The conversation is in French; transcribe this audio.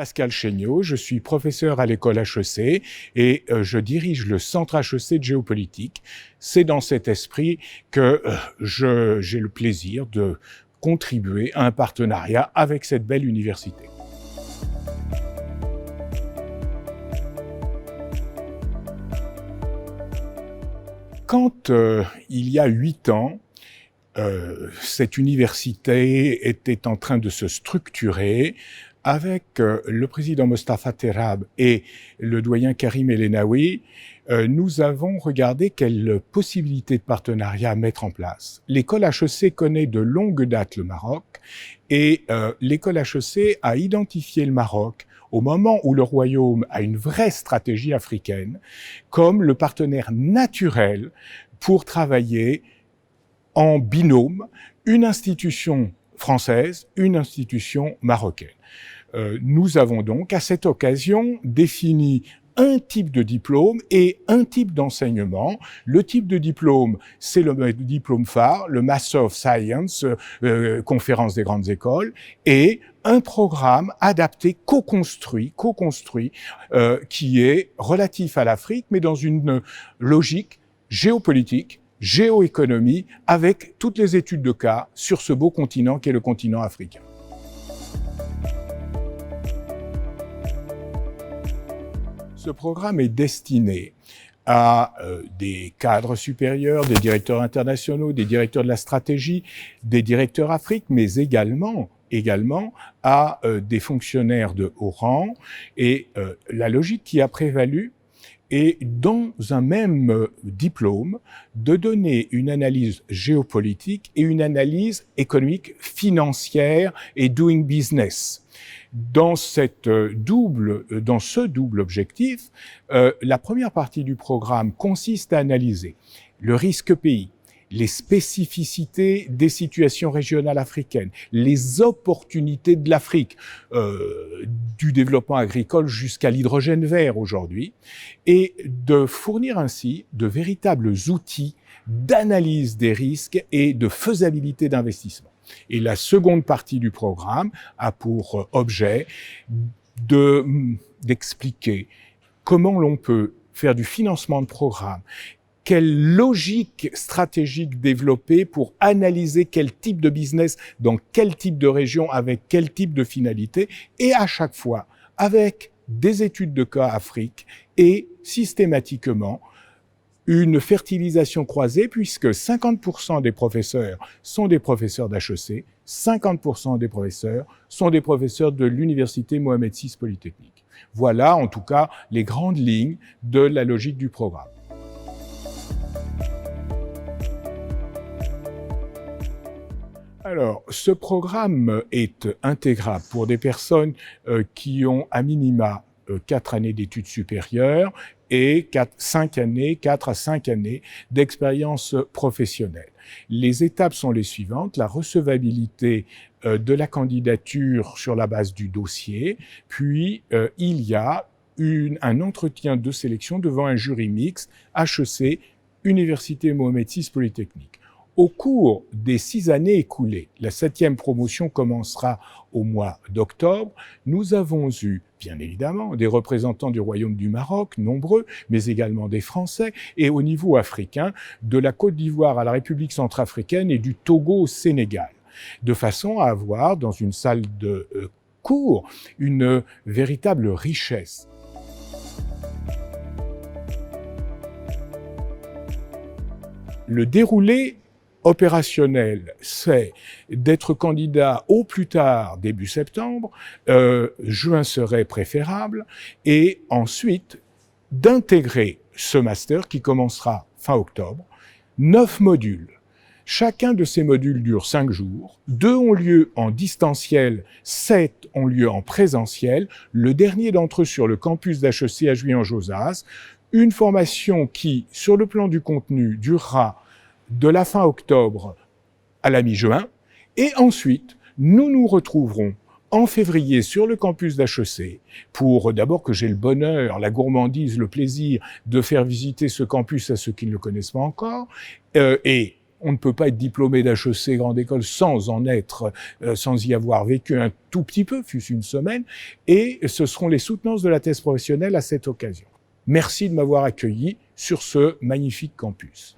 Pascal Chéniaud, je suis professeur à l'école HEC et je dirige le centre HEC de géopolitique. C'est dans cet esprit que j'ai le plaisir de contribuer à un partenariat avec cette belle université. Quand il y a 8 ans, cette université était en train de se structurer avec le président Mostafa Terrab et le doyen Karim El-Enaoui. Nous avons regardé quelles possibilités de partenariat mettre en place. L'école HEC connaît de longue date le Maroc et l'école HEC a identifié le Maroc au moment où le Royaume a une vraie stratégie africaine comme le partenaire naturel pour travailler en binôme, une institution française, une institution marocaine. Nous avons donc, à cette occasion, défini un type de diplôme et un type d'enseignement. Le type de diplôme, c'est le diplôme phare, le Master of Science, conférence des grandes écoles, et un programme adapté, co-construit, qui est relatif à l'Afrique, mais dans une logique géopolitique, géoéconomie, avec toutes les études de cas sur ce beau continent qu'est le continent africain. Ce programme est destiné à des cadres supérieurs, des directeurs internationaux, des directeurs de la stratégie, des directeurs Afrique, mais également à des fonctionnaires de haut rang. Et la logique qui a prévalu est, dans un même diplôme, de donner une analyse géopolitique et une analyse économique, financière et doing business. Dans ce double objectif, la première partie du programme consiste à analyser le risque pays, les spécificités des situations régionales africaines, les opportunités de l'Afrique, du développement agricole jusqu'à l'hydrogène vert aujourd'hui, et de fournir ainsi de véritables outils d'analyse des risques et de faisabilité d'investissement. Et la seconde partie du programme a pour objet d'expliquer comment l'on peut faire du financement de programme, quelle logique stratégique développer pour analyser quel type de business dans quel type de région avec quel type de finalité, et à chaque fois avec des études de cas Afrique et systématiquement une fertilisation croisée, puisque 50% des professeurs sont des professeurs d'HEC, 50% des professeurs sont des professeurs de l'université Mohamed VI Polytechnique. Voilà en tout cas les grandes lignes de la logique du programme. Alors, ce programme est intégrable pour des personnes qui ont à minima 4 années d'études supérieures et 4 à 5 années d'expérience professionnelle. Les étapes sont les suivantes: la recevabilité de la candidature sur la base du dossier, puis il y a un entretien de sélection devant un jury mixte HEC, Université Mohamed VI Polytechnique. Au cours des 6 années écoulées, la 7e promotion commencera au mois d'octobre. Nous avons eu, bien évidemment, des représentants du Royaume du Maroc, nombreux, mais également des Français, et au niveau africain, de la Côte d'Ivoire à la République centrafricaine et du Togo au Sénégal, de façon à avoir, dans une salle de cours, une véritable richesse. Le déroulé opérationnel, c'est d'être candidat au plus tard début septembre, juin serait préférable, et ensuite d'intégrer ce master qui commencera fin octobre, 9 modules. Chacun de ces modules dure 5 jours, 2 ont lieu en distanciel, 7 ont lieu en présentiel, le dernier d'entre eux sur le campus d'HEC à Juillan-Josas, une formation qui, sur le plan du contenu, durera de la fin octobre à la mi-juin, et ensuite, nous nous retrouverons en février sur le campus d'HEC pour d'abord que j'ai le bonheur, la gourmandise, le plaisir de faire visiter ce campus à ceux qui ne le connaissent pas encore, et On ne peut pas être diplômé d'HEC, grande école, sans y avoir vécu un tout petit peu, fût-ce une semaine, et ce seront les soutenances de la thèse professionnelle à cette occasion. Merci de m'avoir accueilli sur ce magnifique campus.